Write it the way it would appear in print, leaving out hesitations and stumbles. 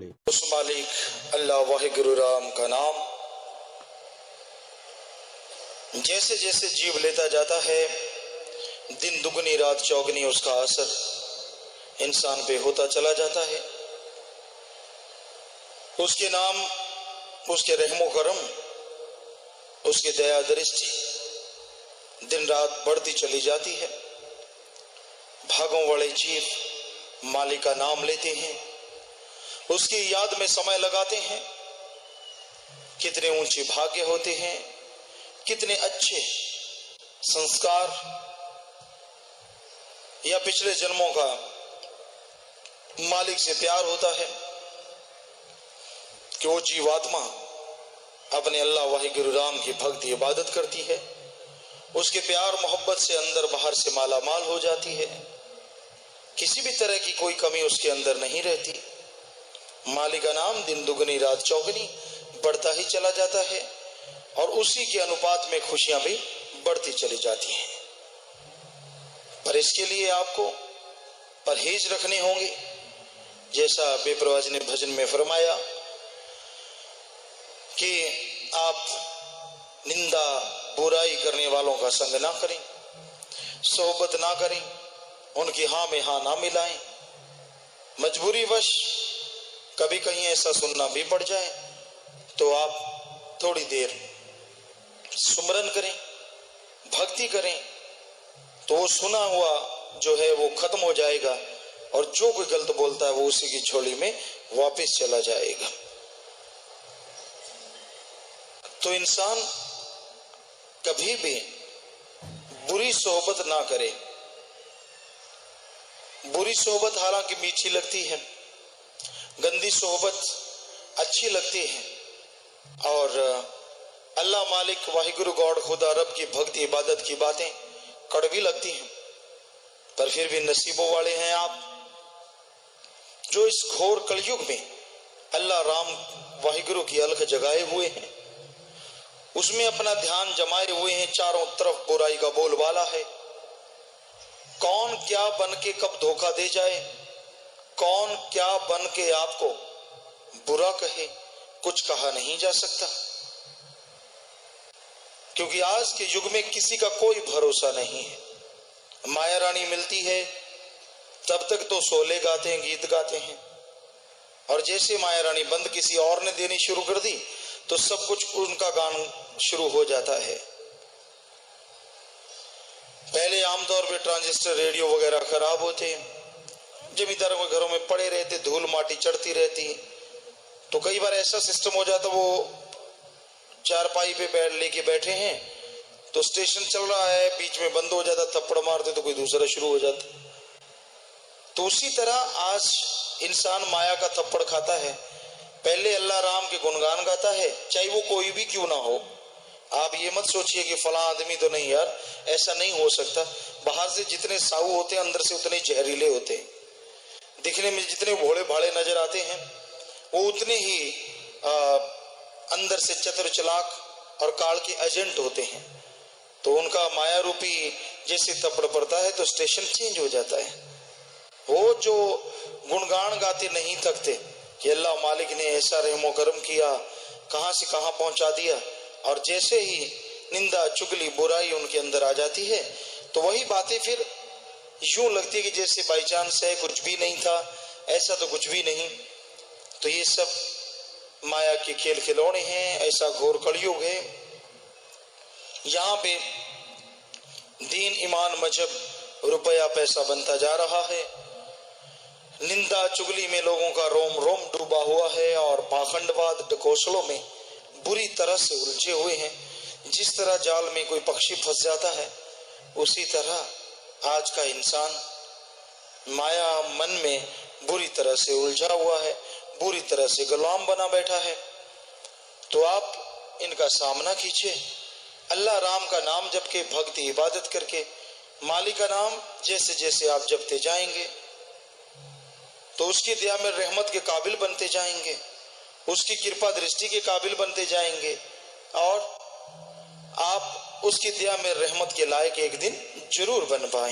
उस मालिक अल्लाह वाहिगुरु राम का नाम जैसे जैसे जीव लेता जाता है, दिन दुगनी रात चौगनी उसका असर इंसान पे होता चला जाता है। उसके नाम, उसके रहमो करम, उसकी दया दृष्टि दिन रात बढ़ती चली जाती है। भागों वाले जीव मालिक का नाम लेते हैं, उसकी याद में समय लगाते हैं। कितने ऊंचे भाग्य होते हैं, कितने अच्छे संस्कार या पिछले जन्मों का मालिक से प्यार होता है कि वो जीवात्मा अपने अल्लाह वाहिगुरु राम की भक्ति इबादत करती है, उसके प्यार मोहब्बत से अंदर बाहर से माला माल हो जाती है। किसी भी तरह की कोई कमी उसके अंदर नहीं रहती। मालिक का नाम दिन दुगनी रात चौगनी बढ़ता ही चला जाता है और उसी के अनुपात में खुशियां भी बढ़ती चली जाती हैं। पर इसके लिए आपको परहेज रखने होंगे, जैसा बेपरवाह ने भजन में फरमाया कि आप निंदा बुराई करने वालों का संग ना करें, सोहबत ना करें, उनकी हाँ में हाँ ना मिलाएं। मजबूरी वश कभी कहीं ऐसा सुनना भी पड़ जाए तो आप थोड़ी देर सुमरन करें, भक्ति करें, तो वो सुना हुआ जो है वो खत्म हो जाएगा और जो कोई गलत बोलता है वो उसी की झोली में वापस चला जाएगा। तो इंसान कभी भी बुरी सोहबत ना करे। बुरी सोहबत हालांकि मीठी लगती है, गंदी सोहबत अच्छी लगती है और अल्लाह मालिक वाहिगुरु गॉड खुदा रब की भक्ति इबादत की बातें कड़वी लगती हैं। पर फिर भी नसीबों वाले हैं आप जो इस घोर कलयुग में अल्लाह राम वाहिगुरु की अलख जगाए हुए हैं, उसमें अपना ध्यान जमाए हुए हैं। चारों तरफ बुराई का बोलबाला है। कौन क्या बन के कब धोखा दे जाए, कौन क्या बन के आपको बुरा कहे, कुछ कहा नहीं जा सकता, क्योंकि आज के युग में किसी का कोई भरोसा नहीं है। माया रानी मिलती है तब तक तो शोले गाते हैं, गीत गाते हैं, और जैसे माया रानी बंद किसी और ने देनी शुरू कर दी तो सब कुछ उनका गान शुरू हो जाता है। पहले आमतौर पे ट्रांजिस्टर रेडियो वगैरह खराब होते, जमींदारों के घरों में पड़े रहते, धूल माटी चढ़ती रहती, तो कई बार ऐसा सिस्टम हो जाता वो चारपाई पे बैठ लेके बैठे हैं तो स्टेशन चल रहा है, बीच में बंद हो जाता, थप्पड़ मारते तो कोई दूसरा शुरू हो जाता। तो उसी तरह आज इंसान माया का थप्पड़ खाता है। पहले अल्लाह राम के गुणगान गाता है, चाहे वो कोई भी क्यों ना हो। आप ये मत सोचिए कि फला आदमी तो नहीं, यार ऐसा नहीं हो सकता। बाहर से जितने साऊ होते हैं अंदर से उतने जहरीले होते हैं। दिखने में जितने भोले भाले नजर आते हैं वो उतने ही अंदर से चतुर चालाक और काल के एजेंट होते हैं। तो उनका माया रूपी जैसे थप्पड़ पड़ता है तो स्टेशन चेंज हो जाता है। वो जो गुणगान गाते नहीं थकते कि अल्लाह मालिक ने ऐसा रहमो करम किया, कहां से कहां पहुंचा दिया, और जैसे ही निंदा चुगली बुराई उनके अंदर आ जाती है तो वही बातें फिर यूं लगती है कि जैसे बाई चांस है, कुछ भी नहीं था, ऐसा तो कुछ भी नहीं। तो ये सब माया के खेल खिलौने हैं। ऐसा घोर कलयुग है। यहाँ पे दीन ईमान मजहब रुपया पैसा बनता जा रहा है। निंदा चुगली में लोगों का रोम रोम डूबा हुआ है और पाखंडवाद ढकोसलों में बुरी तरह से उलझे हुए हैं। जिस तरह जाल में कोई पक्षी फंस जाता है उसी तरह आज का इंसान माया मन में बुरी तरह से उलझा हुआ है, बुरी तरह से गुलाम बना बैठा है। तो आप इनका सामना कीजिए, अल्लाह राम का नाम जप के भक्ति इबादत करके मालिक का नाम जैसे जैसे आप जपते जाएंगे तो उसकी दया में रहमत के काबिल बनते जाएंगे, उसकी कृपा दृष्टि के काबिल बनते जाएंगे और आप उसकी दया में रहमत के लायक एक दिन जरूर बन पाएंगे।